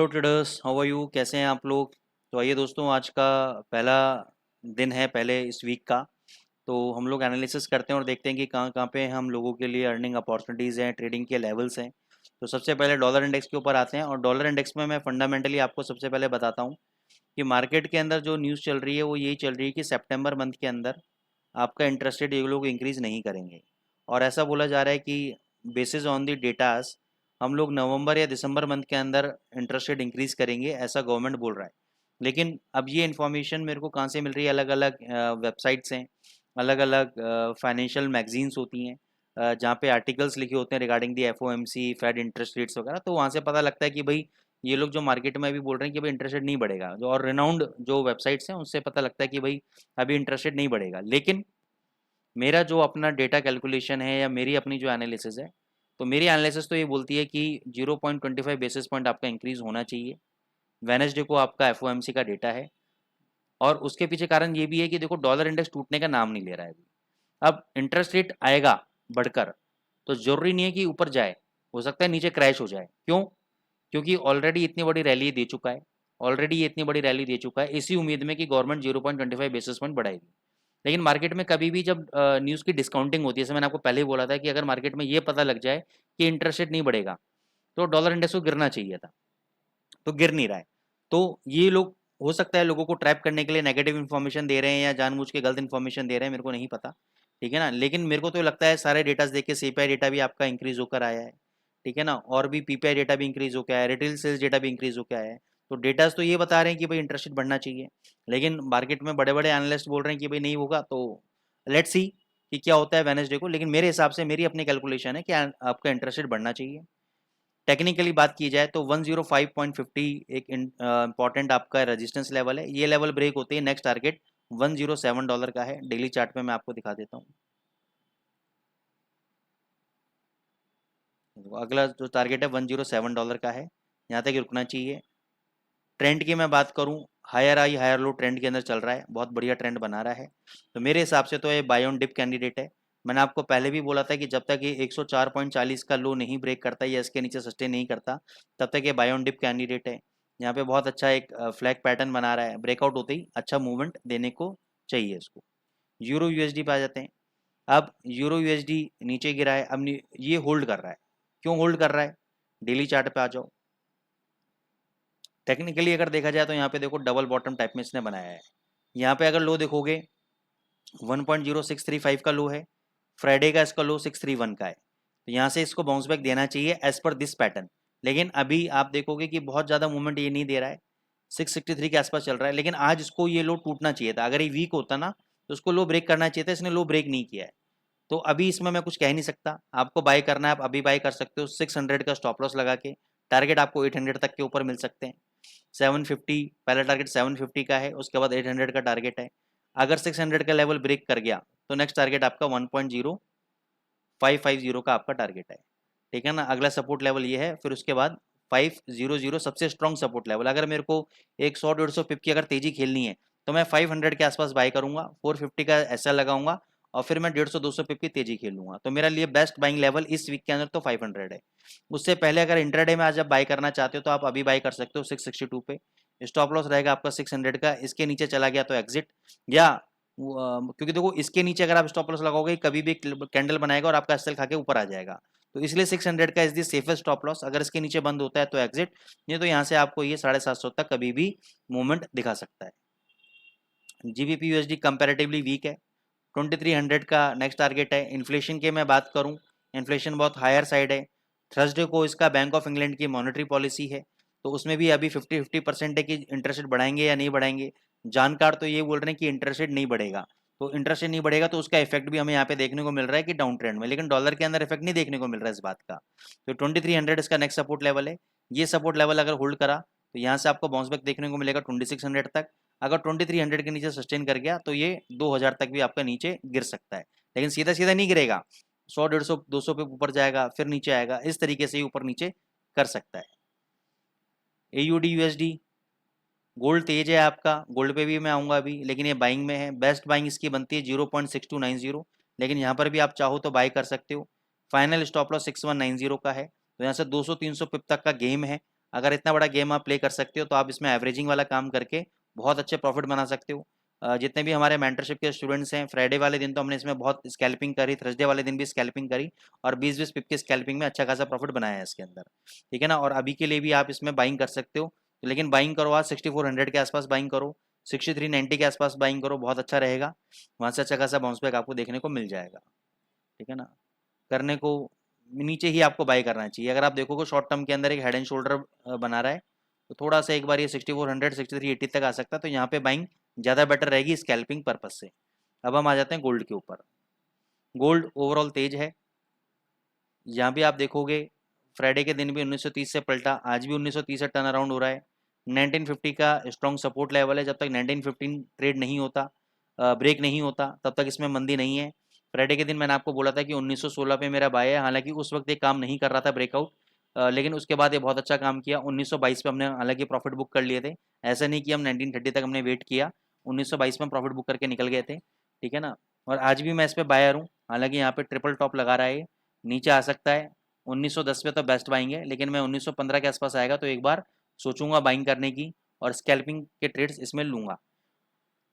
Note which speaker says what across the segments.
Speaker 1: Hello traders, how are you? कैसे हैं आप लोग? तो आइए दोस्तों, आज का पहला दिन है पहले इस वीक का। तो हम लोग एनालिसिस करते हैं और देखते हैं कि कहाँ कहाँ पे हम लोगों के लिए अर्निंग अपॉर्चुनिटीज़ हैं, ट्रेडिंग के लेवल्स हैं। तो सबसे पहले डॉलर इंडेक्स के ऊपर आते हैं, और डॉलर इंडेक्स में मैं फंडामेंटली आपको सबसे पहले बताता हूँ कि मार्केट के अंदर जो न्यूज़ चल रही है वो यही चल रही है कि सितंबर मंथ के अंदर आपका इंटरेस्ट रेट ये लोग इंक्रीज़ नहीं करेंगे। और ऐसा बोला जा रहा है कि बेसिस ऑन दी डेटास हम लोग नवंबर या दिसंबर मंथ के अंदर इंटरेस्ट रेट इंक्रीज़ करेंगे, ऐसा गवर्नमेंट बोल रहा है। लेकिन अब ये इन्फॉर्मेशन मेरे को कहाँ से मिल रही है? अलग अलग वेबसाइट्स हैं, अलग अलग फाइनेंशियल मैगजीन्स होती हैं, जहाँ पे आर्टिकल्स लिखे होते हैं regarding the FOMC, Fed interest rates वगैरह। तो वहाँ से पता लगता है कि भाई ये लोग जो मार्केट में अभी बोल रहे हैं कि भाई इंटरेस्ट रेट नहीं बढ़ेगा, जो और रिनाउंड जो वेबसाइट्स हैं उनसे पता लगता है कि भाई अभी इंटरेस्ट रेट नहीं बढ़ेगा। लेकिन मेरा जो अपना डेटा कैलकुलेशन है या मेरी अपनी जो एनालिसिस है, तो मेरी एनालिसिस तो ये बोलती है कि 0.25 बेसिस पॉइंट आपका इंक्रीज होना चाहिए। वेनेसडे को आपका एफओएमसी का डेटा है, और उसके पीछे कारण ये भी है कि देखो डॉलर इंडेक्स टूटने का नाम नहीं ले रहा है अभी। अब इंटरेस्ट रेट आएगा बढ़कर, तो जरूरी नहीं है कि ऊपर जाए, हो सकता है नीचे क्रैश हो जाए। क्यों? क्योंकि ऑलरेडी इतनी बड़ी रैली दे चुका है, ऑलरेडी ये इतनी बड़ी रैली दे चुका है इसी उम्मीद में कि गवर्नमेंट 0.25 बेसिस पॉइंट बढ़ाएगी। लेकिन मार्केट में कभी भी जब न्यूज़ की डिस्काउंटिंग होती है, जैसे मैंने आपको पहले ही बोला था कि अगर मार्केट में ये पता लग जाए कि इंटरेस्ट रेट नहीं बढ़ेगा, तो डॉलर इंडेक्स को गिरना चाहिए था, तो गिर नहीं रहा है। तो ये लोग, हो सकता है लोगों को ट्रैप करने के लिए नेगेटिव इन्फॉर्मेशन दे रहे हैं या जानबूझ के गलत इन्फॉर्मेशन दे रहे हैं, मेरे को नहीं पता। ठीक है ना? लेकिन मेरे को तो लगता है सारे डेटास देख के सीपीआई डेटा भी आपका इंक्रीज होकर आया है। ठीक है ना? और भी पीपीआई डेटा भी इंक्रीज होकर आया है, रिटेल सेल्स डेटा भी इंक्रीज होकर आया है। तो डेटास तो ये बता रहे हैं कि भाई इंटरेस्ट रेट बढ़ना चाहिए, लेकिन मार्केट में बड़े बड़े एनालिस्ट बोल रहे हैं कि भाई नहीं होगा। तो लेट्स सी कि क्या होता है वेनेसडे को। लेकिन मेरे हिसाब से मेरी अपनी कैलकुलेशन है कि आपका इंटरेस्ट रेट बढ़ना चाहिए। टेक्निकली बात की जाए तो 105.50 एक इंपॉर्टेंट आपका रेजिस्टेंस लेवल है। ये लेवल ब्रेक होते ही नेक्स्ट टारगेट $107 का है। डेली चार्ट में मैं आपको दिखा देता हूँ। अगला जो टारगेट है $107 का है, यहाँ तक रुकना चाहिए। ट्रेंड की मैं बात करूँ, higher high higher low trend के अंदर चल रहा है, बहुत बढ़िया ट्रेंड बना रहा है। तो मेरे हिसाब से तो ये बाय ऑन डिप कैंडिडेट है। मैंने आपको पहले भी बोला था कि जब तक ये 104.40 का लो नहीं ब्रेक करता या इसके नीचे सस्टेन नहीं करता, तब तक ये बाय ऑन डिप कैंडिडेट है। यहाँ पे बहुत अच्छा एक फ्लैग पैटर्न बना रहा है, ब्रेकआउट होते ही अच्छा मूवमेंट देने को चाहिए इसको। यूरो यूएसडी पे आ जाते हैं। अब यूरो यूएसडी नीचे गिरा है, अब ये होल्ड कर रहा है। क्यों होल्ड कर रहा है? डेली चार्ट पे आ जाओ। टेक्निकली अगर देखा जाए तो यहाँ पे देखो डबल बॉटम टाइप में इसने बनाया है। यहाँ पे अगर लो देखोगे 1.0635 का लो है, फ्राइडे का इसका लो 631 का है। तो यहाँ से इसको बाउंस बैक देना चाहिए एज पर दिस पैटर्न। लेकिन अभी आप देखोगे कि बहुत ज़्यादा मूवमेंट ये नहीं दे रहा है, 663 के आसपास चल रहा है। लेकिन आज इसको ये लो टूटना चाहिए था, अगर ये वीक होता ना तो उसको लो ब्रेक करना चाहिए था, इसने लो ब्रेक नहीं किया है। तो अभी इसमें मैं कुछ कह नहीं सकता। आपको बाय करना है, आप अभी बाय कर सकते हो 600 का स्टॉप लॉस लगा के। टारगेट आपको 800 तक के ऊपर मिल सकते हैं। 750 पहला टारगेट 750 का है, उसके बाद 800 का टारगेट है। अगर 600 का लेवल ब्रेक कर गया तो नेक्स्ट टारगेट आपका 1.0550 का आपका टारगेट है। ठीक है ना? अगला सपोर्ट लेवल ये है, फिर उसके बाद 500 सबसे स्ट्रॉन्ग सपोर्ट लेवल। अगर मेरे को एक 100-150 पिप की अगर तेजी खेलनी है तो मैं 500 के आसपास बाय करूंगा, 450 का ऐसा लगाऊंगा, और फिर मैं 150-200 पिप की तेजी खेल लूंगा। तो मेरा लिए बेस्ट बाइंग लेवल इस वीक के अंदर तो 500 है। उससे पहले अगर इंट्राडे में आज आप बाय करना चाहते हो तो आप अभी बाय कर सकते हो 662 पे। स्टॉप लॉस रहेगा आपका 600 का, इसके नीचे चला गया तो एग्जिट। या क्योंकि देखो इसके नीचे अगर आप स्टॉप लॉस लगाओगे कभी भी कैंडल बनाएगा और आपका एसएल खा के ऊपर आ जाएगा। तो इसलिए 600 का is the safest stop loss. अगर इसके नीचे बंद होता है तो एग्जिट, नहीं तो यहाँ से आपको ये 750 तक कभी भी मूवमेंट दिखा सकता है। जीबीपी यूएसडी कंपैरेटिवली वीक है, 2300 का नेक्स्ट टारगेट है। इन्फ्लेशन की मैं बात करूं, इन्फ्लेशन बहुत हायर साइड है। थर्सडे को इसका बैंक ऑफ इंग्लैंड की मॉनेटरी पॉलिसी है, तो उसमें भी अभी 50-50% है कि इंटरेस्ट रेट बढ़ाएंगे या नहीं बढ़ाएंगे। जानकार तो ये बोल रहे हैं कि इंटरेस्ट रेट नहीं बढ़ेगा। तो इंटरेस्ट रेट नहीं बढ़ेगा तो उसका इफेक्ट भी हमें यहाँ पे देखने को मिल रहा है कि डाउन ट्रेंड में, लेकिन डॉलर के अंदर इफेक्ट नहीं देखने को मिल रहा है इस बात का। तो 2300 इसका नेक्स्ट सपोर्ट लेवल है। ये सपोर्ट लेवल अगर होल्ड करा तो यहाँ से आपको बाउंस बैक देखने को मिलेगा 2600 तक। अगर 2300 के नीचे सस्टेन कर गया तो ये 2000 तक भी आपका नीचे गिर सकता है, लेकिन सीधा सीधा नहीं गिरेगा। 100, 150, 200 पे ऊपर जाएगा फिर नीचे आएगा, इस तरीके से ही ऊपर नीचे कर सकता है। AUD USD, गोल्ड तेज है आपका, गोल्ड पे भी मैं आऊँगा अभी, लेकिन ये बाइंग में है। बेस्ट बाइंग इसकी बनती है 0.6290, लेकिन यहाँ पर भी आप चाहो तो बाई कर सकते हो। फाइनल स्टॉप लॉस 6190 का है, तो यहाँ से 200-300 पिप तक का गेम है। अगर इतना बड़ा गेम आप प्ले कर सकते हो तो आप इसमें एवरेजिंग वाला काम करके बहुत अच्छे प्रॉफिट बना सकते हो। जितने भी हमारे मेंटरशिप के स्टूडेंट्स हैं, फ्राइडे वाले दिन तो हमने इसमें बहुत स्कैल्पिंग करी, थर्सडे वाले दिन भी स्कैल्पिंग करी और 20-20 पिप की स्कैल्पिंग में अच्छा खासा प्रॉफिट बनाया है इसके अंदर, ठीक है ना। और अभी के लिए भी आप इसमें बाइंग कर सकते हो, तो लेकिन बाइंग करो आज 6400 के आसपास बाइंग करो, 6390 के आसपास बाइंग करो, बहुत अच्छा रहेगा। वहाँ से अच्छा खासा बाउंस बैक आपको देखने को मिल जाएगा, ठीक है ना। करने को नीचे ही आपको बाई करना चाहिए। अगर आप देखोगे शॉर्ट टर्म के अंदर एक हेड एंड शोल्डर बना रहा है, तो थोड़ा सा एक बार ये 6400 6380 तक आ सकता है, तो यहाँ पे बाइंग ज़्यादा बेटर रहेगी स्कैल्पिंग पर्पज से। अब हम आ जाते हैं गोल्ड के ऊपर। गोल्ड ओवरऑल तेज है, यहाँ भी आप देखोगे फ्राइडे के दिन भी 1930 से पलटा, आज भी 1930 से टर्न अराउंड हो रहा है। 1950 का स्ट्रॉन्ग सपोर्ट लेवल है, जब तक 1915 ट्रेड नहीं होता, ब्रेक नहीं होता, तब तक इसमें मंदी नहीं है। फ्राइडे के दिन मैंने आपको बोला था कि 1916 पे मेरा बाय है, हालांकि उस वक्त ये काम नहीं कर रहा था ब्रेकआउट, लेकिन उसके बाद ये बहुत अच्छा काम किया। 1922 पे हमने हालांकि प्रॉफिट बुक कर लिए थे, ऐसा नहीं कि हम 1930 तक हमने वेट किया, 1922 में प्रॉफिट बुक करके निकल गए थे, ठीक है ना। और आज भी मैं इस पर बायर हूँ, हालांकि यहाँ पे ट्रिपल टॉप लगा रहा है, नीचे आ सकता है। 1910 पे तो बेस्ट बाइंग है, लेकिन मैं 1915 के आसपास आएगा तो एक बार सोचूंगा बाइंग करने की और स्कैल्पिंग के ट्रेड्स इसमें लूंगा।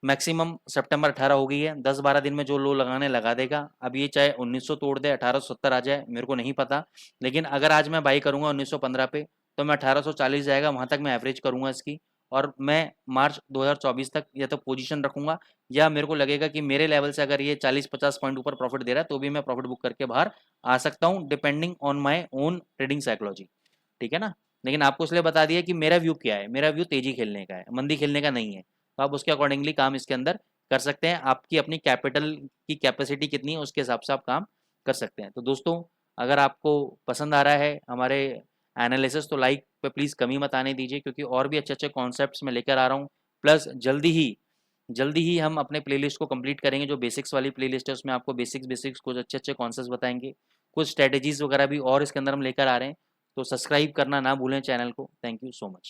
Speaker 1: मैक्सिमम सितंबर 18 हो गई है, 10-12 दिन में जो लो लगाने लगा देगा। अब ये चाहे 1900 तोड़ दे, 1870 आ जाए, मेरे को नहीं पता, लेकिन अगर आज मैं बाई करूंगा 1915 पे, तो मैं 1840 जाएगा वहां तक मैं एवरेज करूंगा इसकी, और मैं मार्च 2024 तक या तो पोजीशन रखूंगा, या मेरे को लगेगा कि मेरे लेवल से अगर ये 40-50 पॉइंट ऊपर प्रॉफिट दे रहा है तो भी मैं प्रॉफिट बुक करके बाहर आ सकता हूँ, depending on my own trading psychology, ठीक है ना। लेकिन आपको इसलिए बता दिया कि मेरा व्यू क्या है, मेरा व्यू तेजी खेलने का है, मंदी खेलने का नहीं है, तो आप उसके अकॉर्डिंगली काम इसके अंदर कर सकते हैं। आपकी अपनी कैपिटल की कैपेसिटी कितनी है उसके हिसाब से आप काम कर सकते हैं। तो दोस्तों, अगर आपको पसंद आ रहा है हमारे एनालिसिस, तो लाइक पे प्लीज़ कमी मत आने दीजिए, क्योंकि और भी अच्छे अच्छे कॉन्सेप्ट्स मैं लेकर आ रहा हूँ। प्लस जल्दी ही हम अपने प्लेलिस्ट को कंप्लीट करेंगे, जो बेसिक्स वाली प्लेलिस्ट है उसमें आपको बेसिक्स कुछ अच्छे अच्छे कॉन्सेप्ट्स बताएंगे, कुछ स्ट्रेटेजीज वगैरह भी और इसके अंदर हम लेकर आ रहे हैं। तो सब्सक्राइब करना ना भूलें चैनल को। Thank you so much.